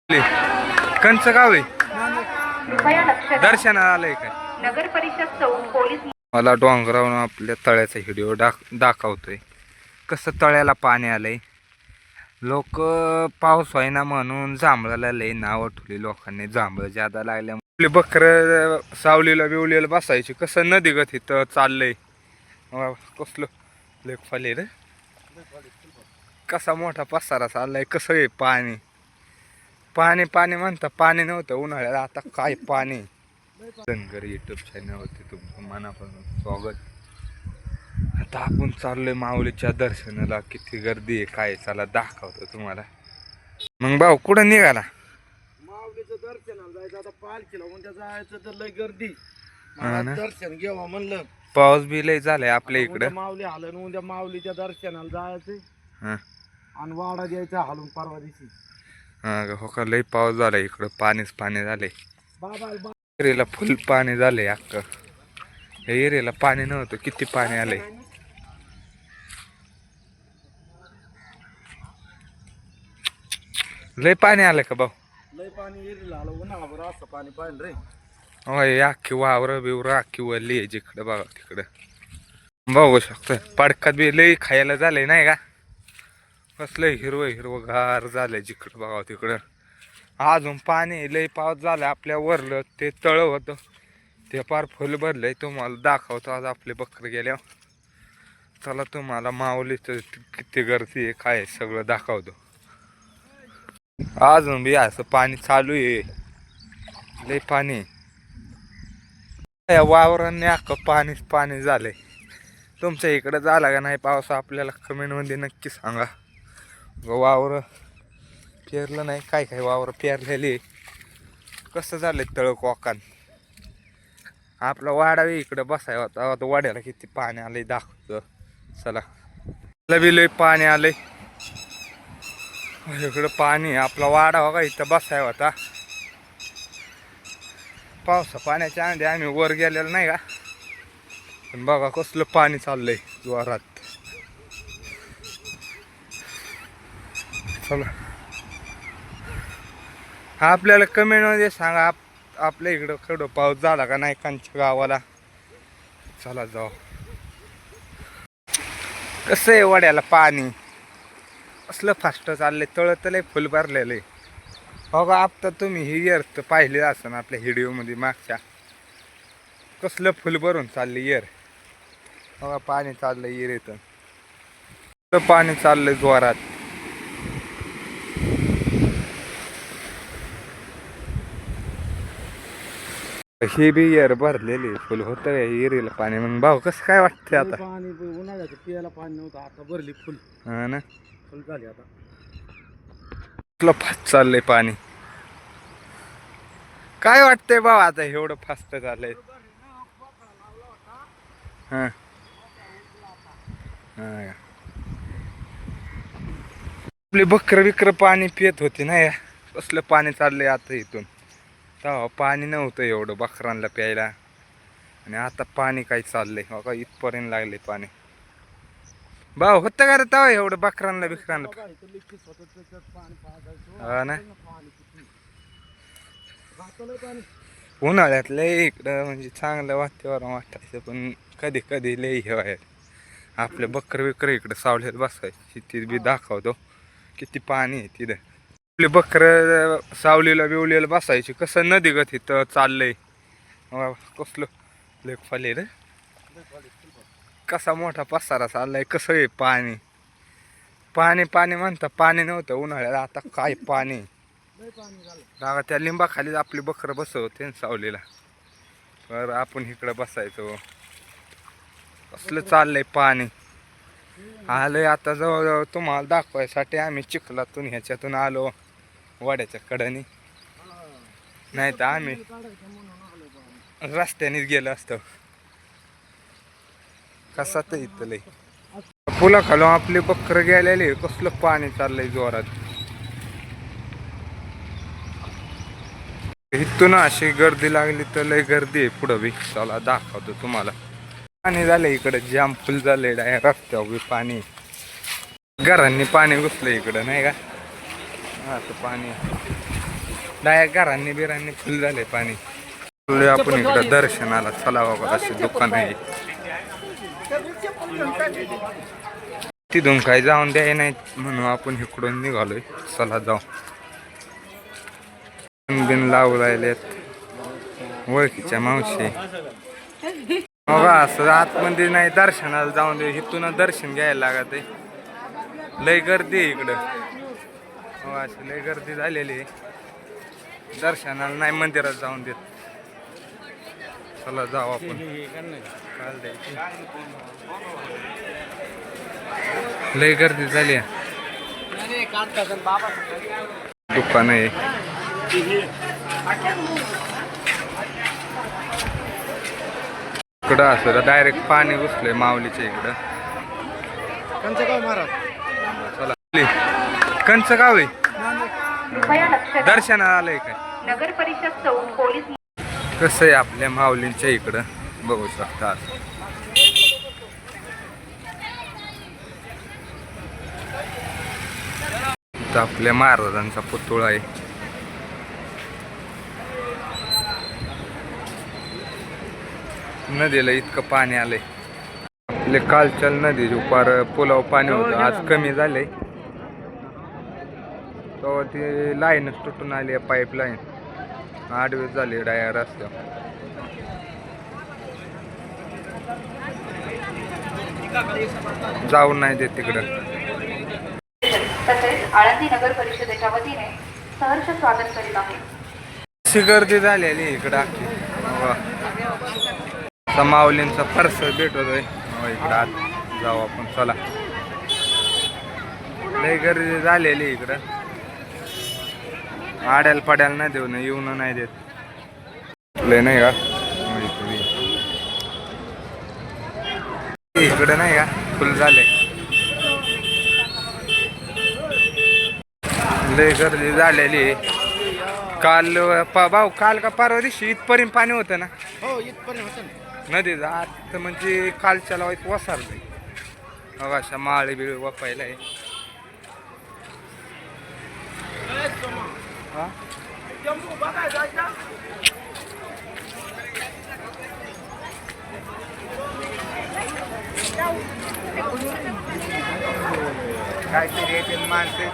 कंच गाव आहे. दर्शनाला आलंय काय? नगर परिषद चौक पोलीस मला डोंगरावरून आपल्या तळ्याचा व्हिडिओ दाखवतोय. कसं तळ्याला पाणी आलंय. लोक पाऊस व्हायना म्हणून जांभळाला लय नाव ठेवली लोकांनी. जांभळ ज्यादा लागल्या आपली बकरं सावलीला बिवलीला बसायची. कसं नदीगत इथं चाललंय. कसलं लेक फाले रे. कसा मोठा पसारा चाललाय. कसं आहे पाणी पाणी पाणी म्हणता. पाणी नव्हतं उन्हाळ्यात, आता काय पाणी. धनगर युट्यूब चॅनलवरती तुमचं मनापासून स्वागत. आता आपण चाललोय माऊलीच्या दर्शनाला. किती गर्दी आहे काय, चला दाखवतो तुम्हाला. मग भाऊ कुठं निघाला? माऊलीचं दर्शनाला जायचं. आता पालखीला उद्या जायचं तर लय गर्दी. हा ना. दर्शन घेवा म्हणलं. पाऊस बी लय झालाय आपल्या इकडं. माऊली हालन उद्या माऊलीच्या दर्शनाला जायचं हा आणि वाडा द्यायचा हालून परवा दिवशी. हो का, लय पाऊस झालाय इकडं. पाणीच पाणी झालंय. बाबा एरियाला फुल पाणी झालंय अख्खं. या एरियाला पाणी नव्हतं, किती पाणी आलंय. लय पाणी आलंय का भाऊ? लय पाणी येईल आलं उन्हावर असं पाणी पाहिलं रे. होय, अख्खी वावर बिवर अख्खी वल्ली आहे जिकडं बघा तिकडं. बघू शकतोय पडकात बी लय खायला झालंय नाही का. कसलं हिरवं हिरवं गार झालंय जिकडं बघा तिकडं. अजून पाणी लय पाऊस झाला. आपल्या वरलं ते तळ होतं ते पार फुल भरलंय. तुम्हाला दाखवतो आज आपले बकरं गेल्यावर. चला तुम्हाला माऊलीचं किती गर्दी आहे काय सगळं दाखवतो. अजून बी असं पाणी चालू आहे. लय पाणी वावरांनी अख्खं पाणीच पाणी झालंय. तुमच्या इकडं झाला का नाही पाऊस आपल्याला कमेंटमध्ये नक्की सांगा. वावर पेरलं नाही काय काय वावर पेरलेली. कसं झालंय तळक वाकान. आपला वाडा इकडं बसाय होता. आता वाड्याला किती पाणी आलंय दाखवतो चला. बी लय पाणी आलंय इकडं. पाणी आपला वाडा बघा इथं बसाय होता. पावसा पाण्याच्या आधी आम्ही वर गेलेलो नाही का. पण बघा कसलं पाणी चाललंय जोरात. चला आपल्याला कमेंटमध्ये सांगा आपल्या इकडं कडं पाऊस झाला का नाही कांच्या गावाला. चला जाऊ. कसं आहे वड्याला पाणी. असलं फास्ट चाललंय. तळ लय फुल भरलेलं आहे. हो का, आता तुम्ही ही इयर तर पाहिले असं ना आपल्या व्हिडिओमध्ये मागच्या. कसलं फुल भरून चाललं इयर. हो का, पाणी चाललं इयर येतं. पाणी चाललंय जोरात. हे बी इयर भरलेली फुल होतं इरीला पाणी. मग भाऊ कसं काय वाटतंय आता? पाणी उन्हाळ्याचं पियाला पाणी नव्हतं, आता भरली फुल. हा ना, फुल झाली आता. फास्ट चाललंय पाणी. काय वाटतंय भाऊ आता एवढं फास्ट चाललंय? हा हा, आपले बकर बिकर पाणी पित होते ना. कसलं पाणी चाललंय आता इथून. तेव्हा पाणी नव्हतं एवढं बकरांना प्यायला. आणि आता पाणी काय चाललंय बघा इथपर्यंत लागले पाणी. भाऊ होतं का रे तेव्हा एवढं बकरांना बिकरांना? हा ना, उन्हाळ्यात लय इकडं म्हणजे चांगलं वातावरण वाटायचं. पण कधी कधी लय हे व्हायचं. आपले बकर बिकर इकडं सावलीत बसायची. ती बी दाखवतो किती पाणी आहे तिथं. आपले बकरं सावलीला बिवलीला बसायची. कसं नदीगत इथं चाललंय. कसलं लेक फाले रे. कसा मोठा पसारा चाललाय. कसं आहे पाणी पाणी पाणी म्हणता. पाणी नव्हतं उन्हाळ्यात, आता काय पाणी. दागा त्या लिंबाखाली आपली बकरं बसवते सावलीला. तर आपण इकडं बसायचो. कसलं चाललंय पाणी. आलंय आता जवळजवळ तुम्हाला दाखवायसाठी. आम्ही चिखलातून ह्याच्यातून आलो वाड्याच्या कडेने. नाही तर आम्ही रस्त्यानेच गेलो असतो. कसा तर इथं लय फुला खालून आपली बकरं गेलेली. कसलं पाणी चाललंय जोरात. इथून अशी गर्दी लागली तर लय गर्दी आहे पुढं बी. चला दाखवतो तुम्हाला. पाणी झालं इकडं जाम फुल झालंय. डायरेक्ट रस्त्यावर बी पाणी. घरांनी पाणी घुसलं इकडं नाही का. असं पाणी डायरेक्ट घरांनी बिरांनी फुल झाले पाणी. चाललोय आपण इकडं दर्शनाला. चला बाबा अशी दुकान आहे. तिथून काही जाऊन द्याय नाही म्हणून आपण इकडून निघालोय. चला जाऊ. बिन लावू राहिलेत ओळखीच्या मावशी. बघा असं आतमध्ये नाही दर्शनाला जाऊन दे. इथून दर्शन घ्यायला लागत आहे. लय गर्दी आहे इकडं. हो अशी लय गर्दी झालेली आहे. दर्शनाला नाही मंदिरात जाऊन देत. चला जाऊ आपण. लय गर्दी झाली आहे. दुकान आहे. इकडं असं डायरेक्ट पाणी घुसलंय माऊलीच्या इकडं. चला कंच गाव आहे. कृपया लक्ष द्या. दर्शनाला आलंय काय. नगर परिषद चौक पोलीस कसं आहे आपल्या माऊलींच्या इकडं बघू शकता. इथं आपल्या महाराजांचा पुतळा आहे. नदीला इतकं पाणी आलंय. आपले कालच्या नदी पार पुलाव पाणी होतं. आज कमी झालंय. तेव्हा ती लाईनच तुटून आली आहे. पाईपलाईन 8 दिवस झाले डायर रस्त्यावर. जाऊन नाही देत तिकडं. तसेच आळंदी नगर परिषदेच्या वतीने सहर्ष स्वागत करीत आहे. अशी गर्दी झालेली इकडं अख्खी. माऊलींचा पर्स भेटतोय इकडं. आत जाऊ आपण. चला लय गर्दी झालेली इकडं. आड्याला पाड्याला नाही देऊ नये. येऊन नाही देत लय नाही का. इकडं नाही का फुल झाले. लय गर्दी झालेली. काल भाऊ काल का परवा दिवशी इथपर्यंत पाणी होतं ना. हो इथपर्यंत होतं ना. नदीचा आता म्हणजे कालच्याला एक वसारलंय. अशा माळी बिळ वापायला आहे. काहीतरी येतील माणसे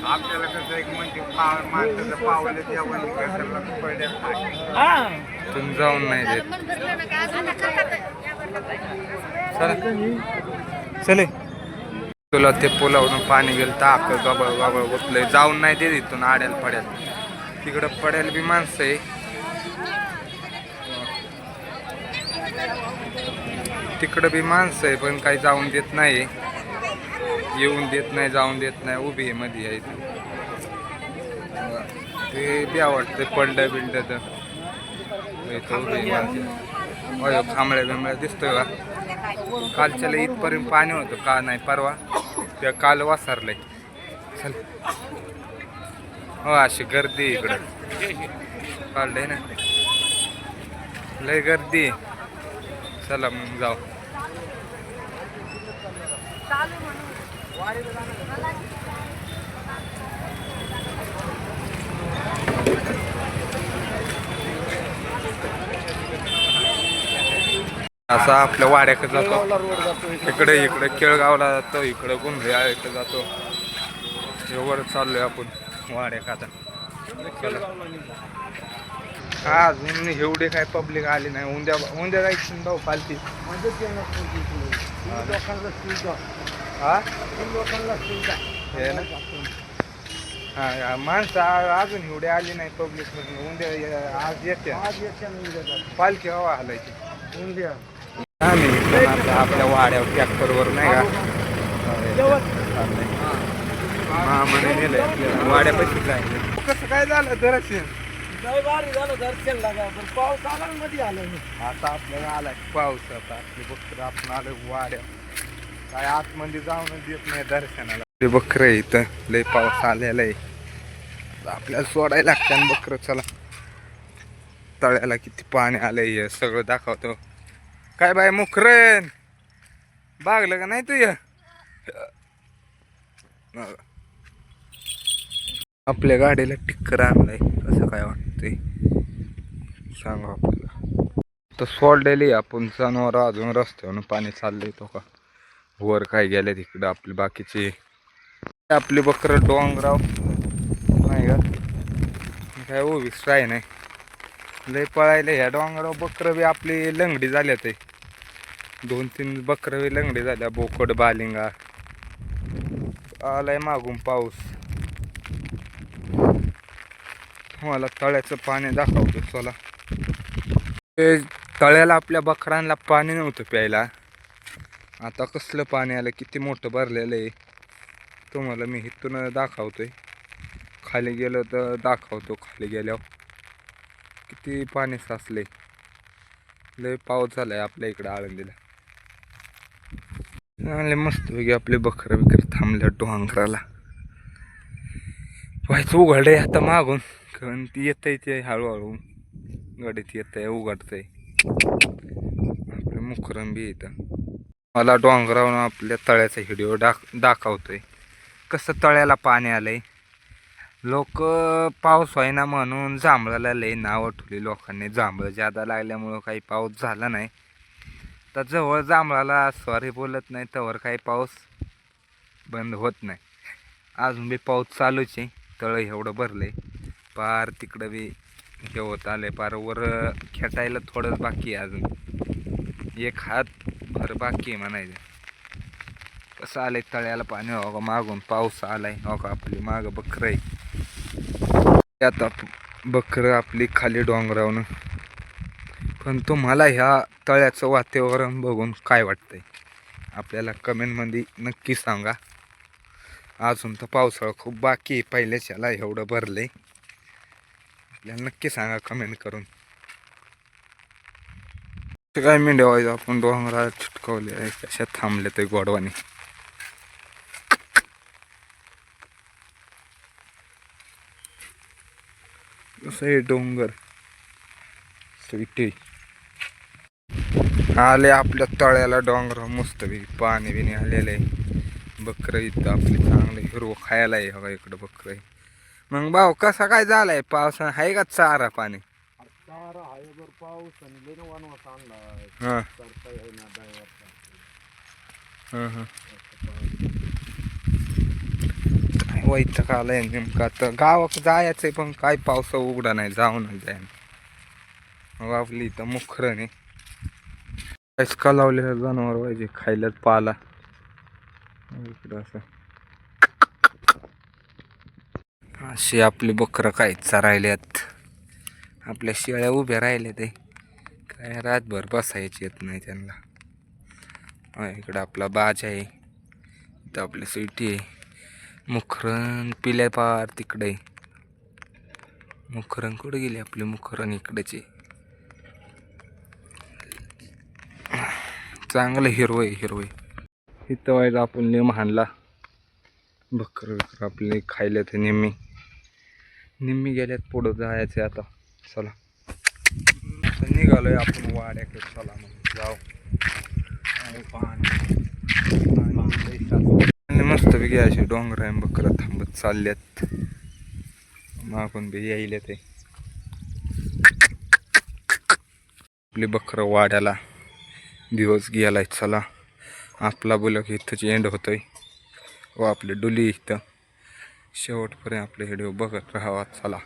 आपल्याला कसं एक म्हणजे माणसाचं पावलं जेवण तुम्ही जाऊन नाही देत. चले तुला ते पुलावरून पाणी गेलं टाक गबळ गबळ उठलंय. जाऊन नाही देत इथून आड्याला पड्याला. तिकडं पड्याला बी माणसं आहे. तिकडं बी माणसं आहे पण काही जाऊन देत नाही. येऊन देत नाही. जाऊन देत नाही. उभी आहे मध्ये आहे ते बी आवडते. पडलं बिललं तर उभी माणसं. खांबळ्या बिंबळ्या दिसतोय का. कालच्याला इथपर्यंत पाणी होतं का नाही परवा. त्या काल वासारलंय. चल हो अशी गर्दी इकडं. काढलंय ना लय गर्दी. चला मग जाऊ. असं आपल्या वाड्याकडे जातो. इकडे इकडे केळगावला जातो. इकडे गुंढ्या इकडे जातो. एवढं चाललोय आपण वाड्याक. आता चला. हा अजून एवढे काय पब्लिक आली नाही. उद्या जायची भाऊ पालखी. हा हे ना. हा माणसं अजून एवढे आली नाही पब्लिक. उद्या आज येते. पालखी हवा हलायची उद्या. आम्ही आपल्या वाड्यावर ट्रॅक्टरवर नाही का म्हणे नेलंय. वाड्यापाशी जायचं. कसं काय झालं दर्शन. भारी झालं दर्शन लागा. पण पाऊस आला मध्ये आलं. आता आपल्याला आलाय पाऊस. आता आपली बकर आपण आलो वाड्या. काय आतमध्ये जाऊन देत नाही दर्शनाला. ते बकर आहे इथं. लय पाऊस आलेला आहे. आपल्याला सोडायला लागतं बकर. चला तळ्याला किती पाणी आलंय सगळं दाखवतो. काय बाय मुखरण बागलं का नाही तुझ. आपल्या गाडीला टिक्कर आणलाय, कसं काय वाटतंय सांगा आपल्याला. तर सोडलेली आपण जनावर अजून रस्त्यावरून पाणी चाललंय तो का वर काय गेले तिकडं आपली बाकीची आपली बकरं डोंगराव नाही का काय उभीच राही नाही लय पळायला ह्या डोंगराव बकरं बी आपली लंगडी झाल्यात आहे. 2-3 बकरं बी लंगडी झाल्या. बोकड बालिंगा आलाय मागून पाऊस. मला तळ्याचं पाणी दाखवतो चला. ते तळ्याला आपल्या बकरांना पाणी नव्हतं प्यायला. आता कसलं पाणी आलं, किती मोठं भरलेलं आहे तुम्हाला मी इथून दाखवतोय. खाली गेलो तर दाखवतो खाली गेल्यावर किती पाणी साचले. लय पाऊस झालाय आपल्या इकडं आळंदीला. चांगले मस्तपैकी आपले बकरं बिकर थांबल्या डोंगराला. व्हायचं उघड आहे आता मागून, कारण ती येत आहे ते हळूहळू गडीत येत आहे उघडतंय. आपले मुखरम बी येतं. मला डोंगरावरून आपल्या तळ्याचा व्हिडिओ दाखवतोय कसं तळ्याला पाणी आलंय. लोक पाऊस व्हायना म्हणून जांभळाला लय नावं ठेवली लोकांनी. जांभळं ज्यादा लागल्यामुळं काही पाऊस झाला नाही. तर जवळ जांभळाला सॉरी बोलत नाही तवर काही पाऊस बंद होत नाही. अजून बी पाऊस चालूच आहे. तळं एवढं भरलंय पार तिकडं बी हे होत आलंय. पार वर खेटायला थोडंच बाकी आहे, अजून एक हात भर बाकी आहे म्हणायचं. कसं आलंय तळ्याला पाणी. हो का मागून पाऊस आलाय. हो का आपली मागं बकरं आहे. आता बकरं आपली खाली डोंगरावनं. पण तुम्हाला ह्या तळ्याचं वातावरण बघून काय वाटतंय आपल्याला कमेंटमध्ये नक्की सांगा. अजून तर पावसाळा खूप बाकी आहे. पहिल्याच याला एवढं भरलंय. आपल्याला नक्की सांगा कमेंट करून. काय मेंढ्या आपण डोंगराला चिटकवले आहे, कशा थांबले ते गोडवानी. कसं आहे डोंगर स्वीटी आले आपल्या तळ्याला डोंगर मस्त बी पाणी बिणी आलेलं आहे. बकरं इथं आपली चांगलं हिरवं खायला आहे. हवा इकडं बकरं आहे. मग भाऊ कसा काय झालाय पावसानं, आहे का चारा पाणी? चारा आहे बरं, पाऊस आणि लय वनवास आणलाय. हां करता येईना ड्रायव्हरचा. हां हां वैताग आलाय नेमकं. आता गावात जायचंय पण काय पावस उघडा नाही, जाऊन जाईन. मग आपली इथं मुखरं नाही काहीच का लावलेलं जनावर पाहिजे खायलाच पाला इकडं असं. अशी आपली बकरं काय चरायल्यात. आपल्या शेळ्या उभ्या राहिल्या ते काय रातभर बसायची येत नाही त्यांना. इकडं आपला बाज आहे, इथं आपली सिटी आहे. मुखरण पिल्या पार तिकडे. मुखरण कुठे गेली आपली मुखरण इकडचे. चांगलं हिरवय हिरवय. इथं व्हायचं आपण नेम हाणला. बकर बिकर आपले खायला तर निम्मी गेल्यात. पुढं जायचं आता चला. निघालोय आपण वाड्याकडे. चला मग जाऊ. मस्त बी घ्यायचे डोंगर आहे. बकरं थांबत चालल्यात मागून बी यायला ते आपली बकरं वाड्याला. दिवस गेलाय चला. आपला बुलक इथंच एंड होतोय व आपली डुली इथं शेवटपर्यंत आपले व्हिडिओ बघत राहावा चला.